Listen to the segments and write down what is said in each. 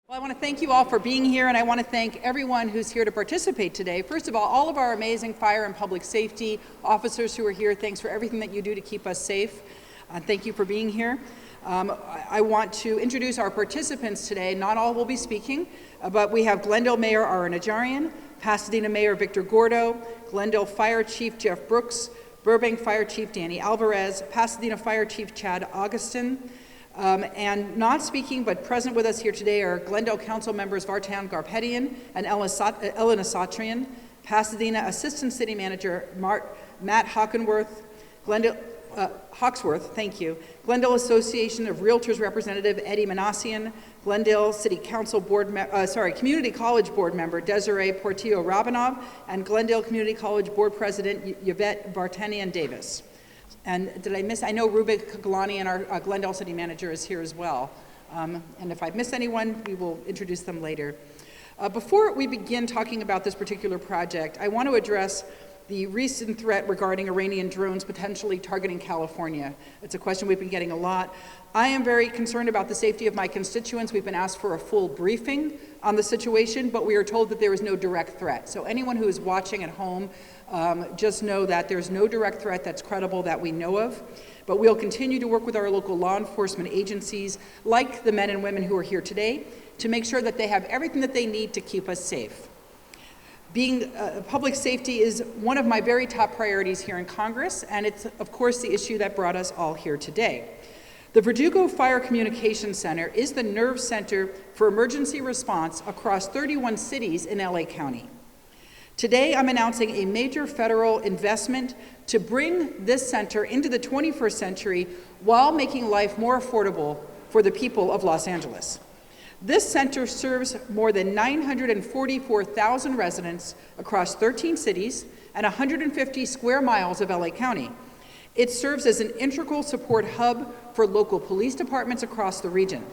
Well, I want to thank you all for being here, and I want to thank everyone who's here to participate today. First of all of our amazing fire and public safety officers who are here, thanks for everything that you do to keep us safe. Thank you for being here. I want to introduce our participants today. Not all will be speaking, but we have Glendale Mayor Ara Najarian, Pasadena Mayor Victor Gordo, Glendale Fire Chief Jeff Brooks, Burbank Fire Chief Danny Alvarez, Pasadena Fire Chief Chad Augustin, and not speaking but present with us here today are Glendale Council members Vartan Garpetian and Elena Satrian, Pasadena Assistant City Manager Matt Hawksworth, thank you, Glendale Association of Realtors Representative Eddie Manassian, Glendale City Council Community College Board Member Desiree Portillo Rabinov, and Glendale Community College Board President Yvette Vartanian Davis. And did I miss? I know Rubik Galani and our Glendale City Manager is here as well. And if I've missed anyone, we will introduce them later. Before we begin talking about this particular project, I want to address the recent threat regarding Iranian drones potentially targeting California. It's a question we've been getting a lot. I am very concerned about the safety of my constituents. We've been asked for a full briefing on the situation, but we are told that there is no direct threat. So anyone who is watching at home, just know that there's no direct threat that's credible that we know of. But we'll continue to work with our local law enforcement agencies, like the men and women who are here today, to make sure that they have everything that they need to keep us safe. Public safety is one of my very top priorities here in Congress, and it's, of course, the issue that brought us all here today. The Verdugo Fire Communications Center is the nerve center for emergency response across 31 cities in LA County. Today, I'm announcing a major federal investment to bring this center into the 21st century while making life more affordable for the people of Los Angeles. This center serves more than 944,000 residents across 13 cities and 150 square miles of LA County. It serves as an integral support hub for local police departments across the region.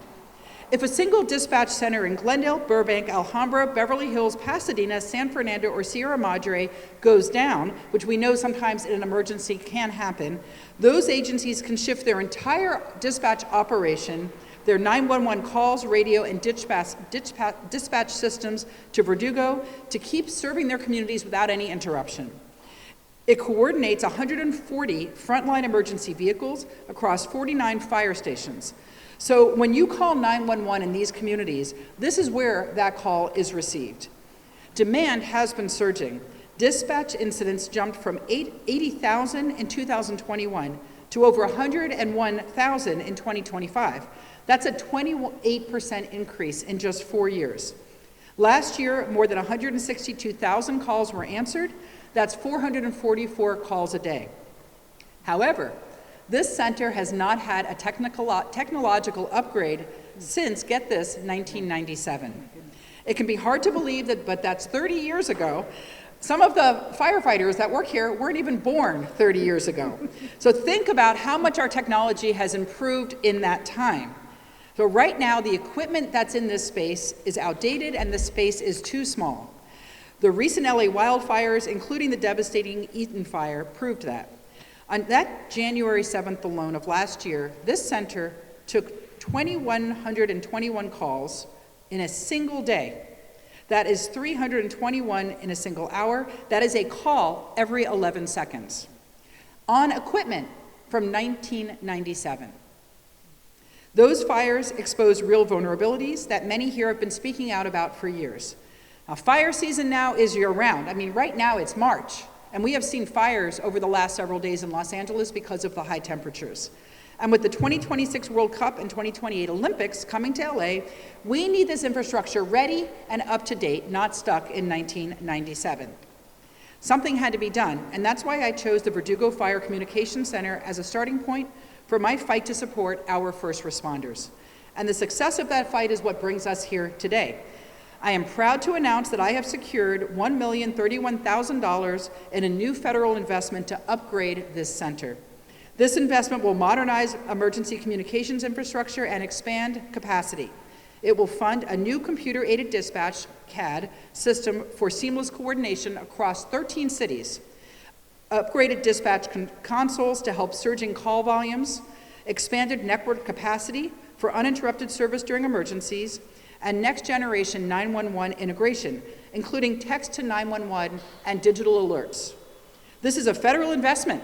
If a single dispatch center in Glendale, Burbank, Alhambra, Beverly Hills, Pasadena, San Fernando, or Sierra Madre goes down, which we know sometimes in an emergency can happen, those agencies can shift their entire dispatch operation, their 911 calls, radio, and dispatch systems to Verdugo to keep serving their communities without any interruption. It coordinates 140 frontline emergency vehicles across 49 fire stations. So when you call 911 in these communities, this is where that call is received. Demand has been surging. Dispatch incidents jumped from 80,000 in 2021 to over 101,000 in 2025. That's a 28% increase in just 4 years. Last year, more than 162,000 calls were answered. That's 444 calls a day. However, this center has not had a technological upgrade since, get this, 1997. It can be hard to believe that, but that's 30 years ago. Some of the firefighters that work here weren't even born 30 years ago. So think about how much our technology has improved in that time. So right now, the equipment that's in this space is outdated and the space is too small. The recent LA wildfires, including the devastating Eaton fire, proved that. On that January 7th alone of last year, this center took 2,121 calls in a single day. That is 321 in a single hour. That is a call every 11 seconds. On equipment from 1997. Those fires exposed real vulnerabilities that many here have been speaking out about for years. Now, fire season now is year-round. I mean, right now it's March, and we have seen fires over the last several days in Los Angeles because of the high temperatures. And with the 2026 World Cup and 2028 Olympics coming to LA, we need this infrastructure ready and up to date, not stuck in 1997. Something had to be done, and that's why I chose the Verdugo Fire Communications Center as a starting point for my fight to support our first responders. And the success of that fight is what brings us here today. I am proud to announce that I have secured $1,031,000 in a new federal investment to upgrade this center. This investment will modernize emergency communications infrastructure and expand capacity. It will fund a new computer-aided dispatch, CAD, system for seamless coordination across 13 cities, upgraded dispatch consoles to help surging call volumes, expanded network capacity for uninterrupted service during emergencies, and next-generation 911 integration, including text to 911 and digital alerts. This is a federal investment,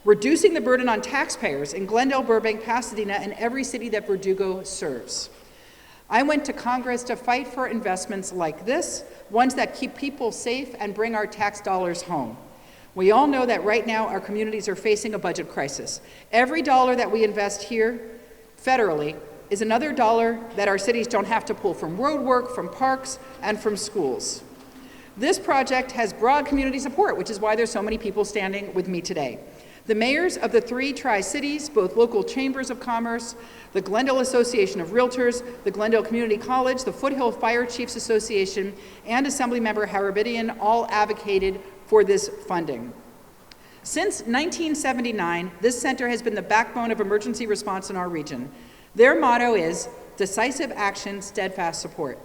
reducing the burden on taxpayers in Glendale, Burbank, Pasadena, and every city that Verdugo serves. I went to Congress to fight for investments like this, ones that keep people safe and bring our tax dollars home. We all know that right now our communities are facing a budget crisis. Every dollar that we invest here federally is another dollar that our cities don't have to pull from road work, from parks, and from schools. This project has broad community support, which is why there's so many people standing with me today. The mayors of the 3 Tri-Cities, both local chambers of commerce, the Glendale Association of Realtors, the Glendale Community College, the Foothill Fire Chiefs Association, and Assemblymember Harabidian all advocated for this funding. Since 1979, this center has been the backbone of emergency response in our region. Their motto is decisive action, steadfast support.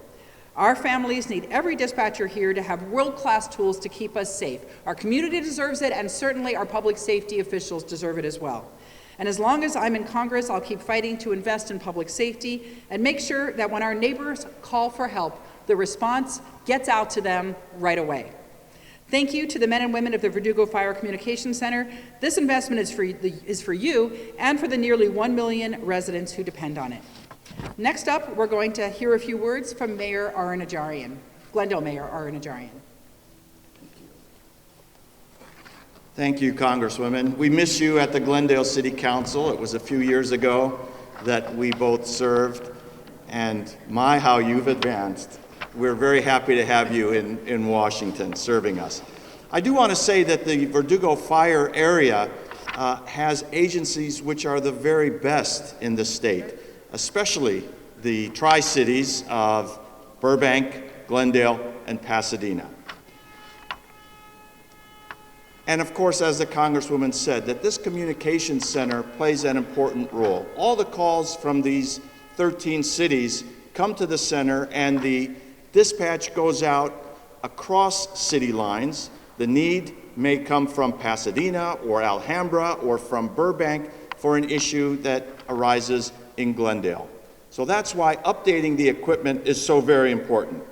Our families need every dispatcher here to have world-class tools to keep us safe. Our community deserves it, and certainly our public safety officials deserve it as well. And as long as I'm in Congress, I'll keep fighting to invest in public safety and make sure that when our neighbors call for help, the response gets out to them right away. Thank you to the men and women of the Verdugo Fire Communications Center. This investment is for you and for the nearly 1 million residents who depend on it. Next up, we're going to hear a few words from Mayor Aranajarian, Glendale Mayor Aranajarian. Thank you, Congresswoman. We miss you at the Glendale City Council. It was a few years ago that we both served, and my, how you've advanced. We're very happy to have you in Washington serving us. I do want to say that the Verdugo Fire area has agencies which are the very best in the state, especially the Tri-Cities of Burbank, Glendale, and Pasadena. And of course, as the Congresswoman said, that this communications center plays an important role. All the calls from these 13 cities come to the center, and the dispatch goes out across city lines. The need may come from Pasadena or Alhambra or from Burbank for an issue that arises in Glendale. So that's why updating the equipment is so very important.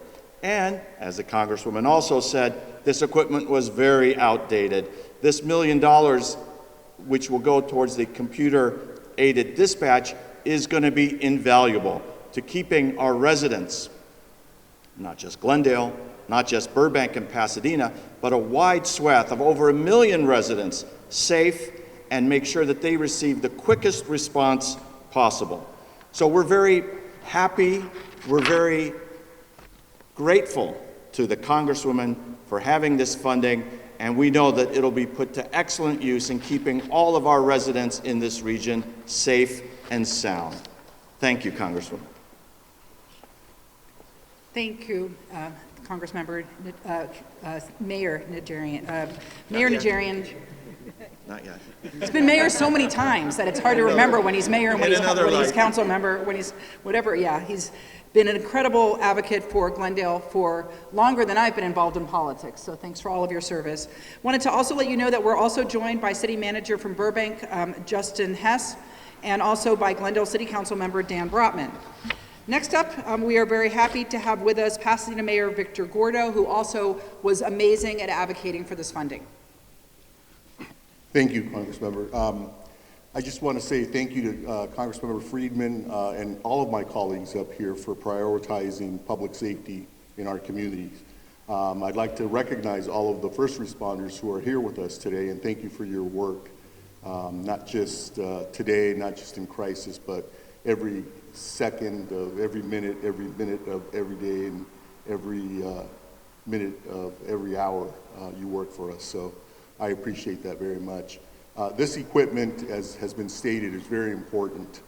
And as the Congresswoman also said, this equipment was very outdated. This $1 million, which will go towards the computer-aided dispatch, is going to be invaluable to keeping our residents, not just Glendale, not just Burbank and Pasadena, but a wide swath of over 1 million residents safe and make sure that they receive the quickest response possible. So we're very happy, we're very grateful to the Congresswoman for having this funding, and we know that it'll be put to excellent use in keeping all of our residents in this region safe and sound. Thank you, Congresswoman. Thank you, Congressmember, Mayor Najarian. Mayor Najarian. Not yet. He's been mayor so many times that it's hard to remember when he's mayor and when he's council member, when he's whatever. Yeah, he's been an incredible advocate for Glendale for longer than I've been involved in politics. So thanks for all of your service. Wanted to also let you know that we're also joined by City Manager from Burbank, Justin Hess, and also by Glendale City Council member Dan Brotman. Next up, we are very happy to have with us Pasadena Mayor Victor Gordo, who also was amazing at advocating for this funding. Thank you, Congressmember. I just want to say thank you to Congressmember Friedman and all of my colleagues up here for prioritizing public safety in our communities. I'd like to recognize all of the first responders who are here with us today, and thank you for your work, not just today, not just in crisis, but every second of every minute of every day, and every minute of every hour you work for us. So I appreciate that very much. This equipment, as has been stated, is very important.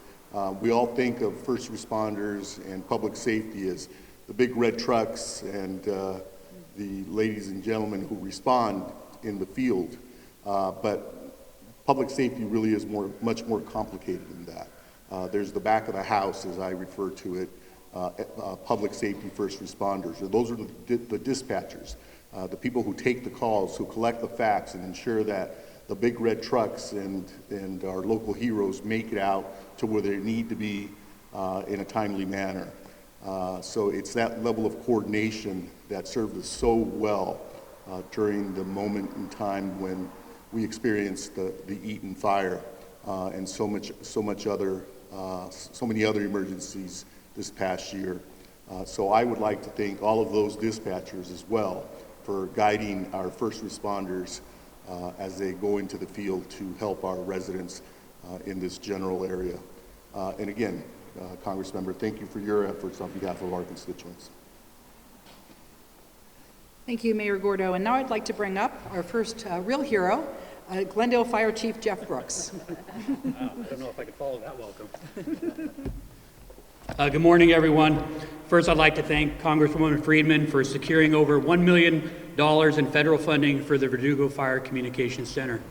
We all think of first responders and public safety as the big red trucks and the ladies and gentlemen who respond in the field. But public safety really is much more complicated than that. There's the back of the house, as I refer to it, public safety first responders. Those are the dispatchers. The people who take the calls, who collect the facts and ensure that the big red trucks and our local heroes make it out to where they need to be in a timely manner. So it's that level of coordination that served us so well during the moment in time when we experienced the Eaton fire and so many other emergencies this past year. So I would like to thank all of those dispatchers as well for guiding our first responders as they go into the field to help our residents in this general area. And again, Congressmember, thank you for your efforts on behalf of our constituents. Thank you, Mayor Gordo. And now I'd like to bring up our first real hero, Glendale Fire Chief Jeff Brooks. Wow, I don't know if I could follow that welcome. Good morning, everyone. First, I'd like to thank Congresswoman Friedman for securing over $1 million in federal funding for the Verdugo Fire Communications Center.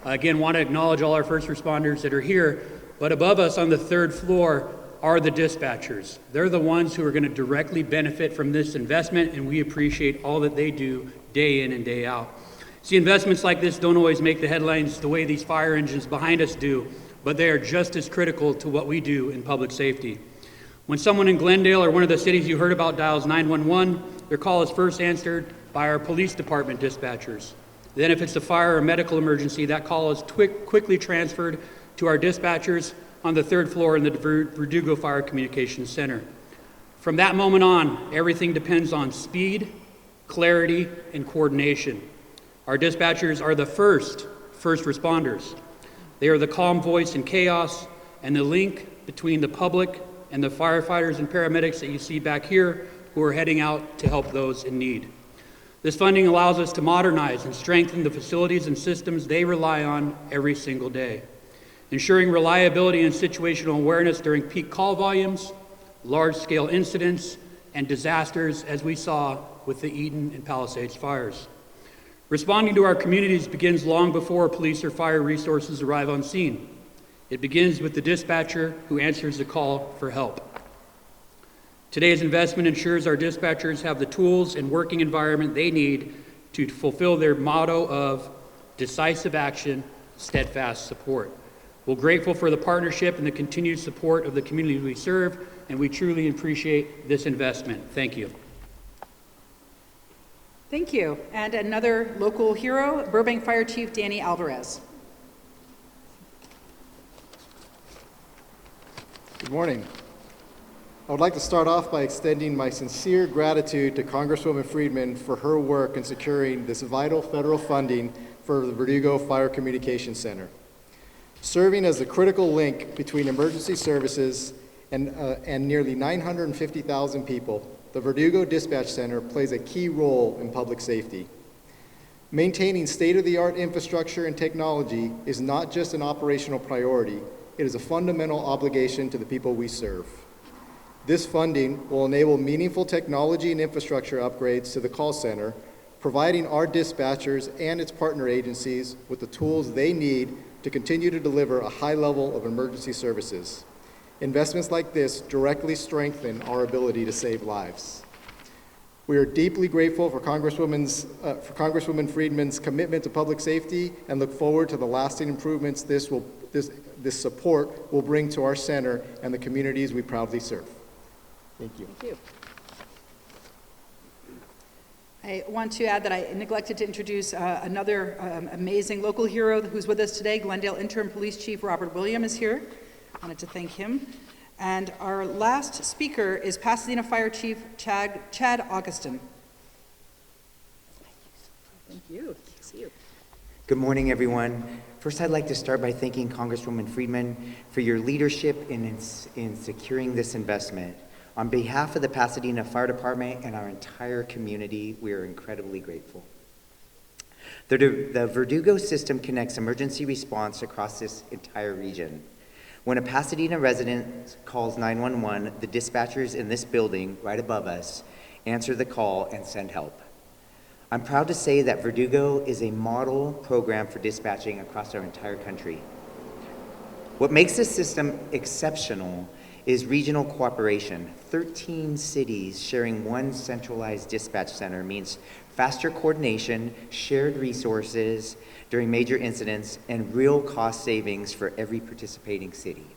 Again, want to acknowledge all our first responders that are here, but above us on the third floor are the dispatchers. They're the ones who are going to directly benefit from this investment, and we appreciate all that they do day in and day out. See, investments like this don't always make the headlines the way these fire engines behind us do, but they are just as critical to what we do in public safety. When someone in Glendale or one of the cities you heard about dials 911, their call is first answered by our police department dispatchers. Then if it's a fire or medical emergency, that call is quickly transferred to our dispatchers on the third floor in the Verdugo Fire Communications Center. From that moment on, everything depends on speed, clarity, and coordination. Our dispatchers are the first responders. They are the calm voice in chaos and the link between the public and the firefighters and paramedics that you see back here who are heading out to help those in need. This funding allows us to modernize and strengthen the facilities and systems they rely on every single day, ensuring reliability and situational awareness during peak call volumes, large-scale incidents, and disasters, as we saw with the Eaton and Palisades fires. Responding to our communities begins long before police or fire resources arrive on scene. It begins with the dispatcher who answers the call for help. Today's investment ensures our dispatchers have the tools and working environment they need to fulfill their motto of decisive action, steadfast support. We're grateful for the partnership and the continued support of the community we serve, and we truly appreciate this investment. Thank you. Thank you. And another local hero, Burbank Fire Chief Danny Alvarez. Good morning. I would like to start off by extending my sincere gratitude to Congresswoman Friedman for her work in securing this vital federal funding for the Verdugo Fire Communications Center. Serving as the critical link between emergency services and nearly 950,000 people, the Verdugo Dispatch Center plays a key role in public safety. Maintaining state-of-the-art infrastructure and technology is not just an operational priority, it is a fundamental obligation to the people we serve. This funding will enable meaningful technology and infrastructure upgrades to the call center, providing our dispatchers and its partner agencies with the tools they need to continue to deliver a high level of emergency services. Investments like this directly strengthen our ability to save lives. We are deeply grateful for Congresswoman Friedman's commitment to public safety and look forward to the lasting improvements this support will bring to our center and the communities we proudly serve. Thank you. Thank you. I want to add that I neglected to introduce another amazing local hero who's with us today. Glendale Interim Police Chief Robert William is here. I wanted to thank him. And our last speaker is Pasadena Fire Chief Chad Augustin. Thank you. See you. Good morning, everyone. First, I'd like to start by thanking Congresswoman Friedman for your leadership in securing this investment. On behalf of the Pasadena Fire Department and our entire community, we are incredibly grateful. The Verdugo system connects emergency response across this entire region. When a Pasadena resident calls 911, the dispatchers in this building right above us answer the call and send help. I'm proud to say that Verdugo is a model program for dispatching across our entire country. What makes this system exceptional is regional cooperation. 13 cities sharing one centralized dispatch center means faster coordination, shared resources during major incidents, and real cost savings for every participating city.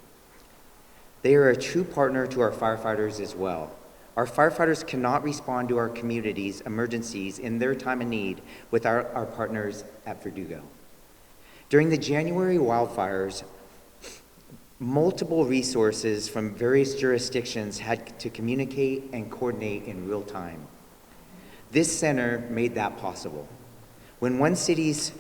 They are a true partner to our firefighters as well. Our firefighters cannot respond to our community's emergencies in their time of need without our partners at Verdugo. During the January wildfires, multiple resources from various jurisdictions had to communicate and coordinate in real time. This center made that possible. When one city's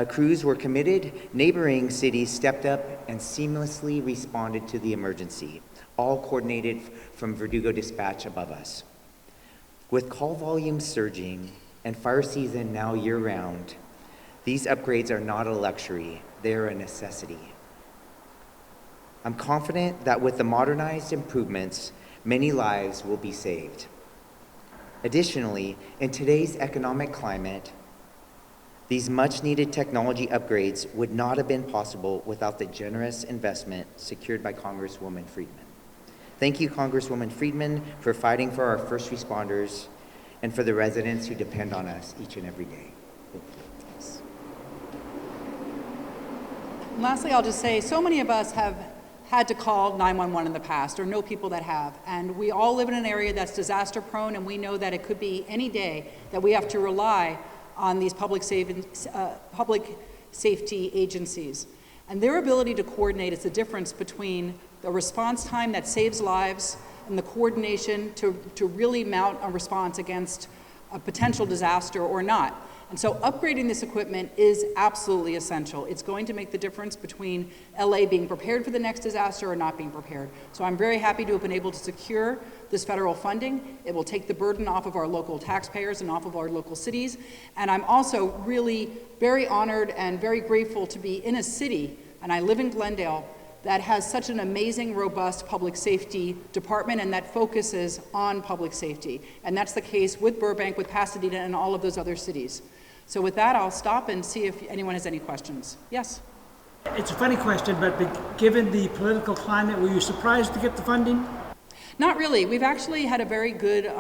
crews were committed, neighboring cities stepped up and seamlessly responded to the emergency, all coordinated from Verdugo Dispatch above us. With call volumes surging and fire season now year-round, these upgrades are not a luxury, they are a necessity. I'm confident that with the modernized improvements, many lives will be saved. Additionally, in today's economic climate, these much-needed technology upgrades would not have been possible without the generous investment secured by Congresswoman Friedman. Thank you, Congresswoman Friedman, for fighting for our first responders and for the residents who depend on us each and every day. And lastly, I'll just say, so many of us have had to call 911 in the past, or know people that have, and we all live in an area that's disaster prone, and we know that it could be any day that we have to rely on these public safety agencies. And their ability to coordinate is the difference between the response time that saves lives and the coordination to really mount a response against a potential disaster or not. And so upgrading this equipment is absolutely essential. It's going to make the difference between LA being prepared for the next disaster or not being prepared. So I'm very happy to have been able to secure this federal funding. It will take the burden off of our local taxpayers and off of our local cities. And I'm also really very honored and very grateful to be in a city, and I live in Glendale, that has such an amazing, robust public safety department and that focuses on public safety. And that's the case with Burbank, with Pasadena, and all of those other cities. So with that, I'll stop and see if anyone has any questions. Yes? It's a funny question, but given the political climate, were you surprised to get the funding? Not really. We've actually had a very good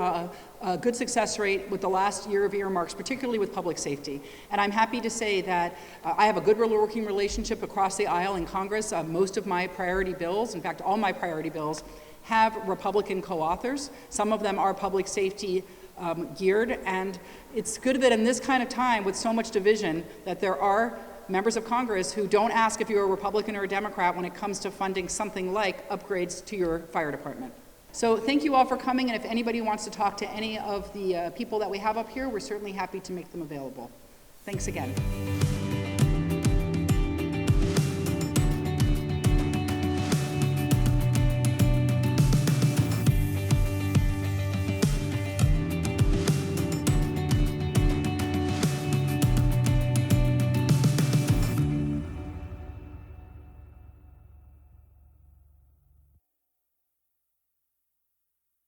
success rate with the last year of earmarks, particularly with public safety. And I'm happy to say that I have a good working relationship across the aisle in Congress. Most of my priority bills, in fact, all my priority bills, have Republican co-authors. Some of them are public safety geared, and it's good that in this kind of time with so much division that there are members of Congress who don't ask if you're a Republican or a Democrat when it comes to funding something like upgrades to your fire department. So thank you all for coming, and if anybody wants to talk to any of the people that we have up here, we're certainly happy to make them available. Thanks again.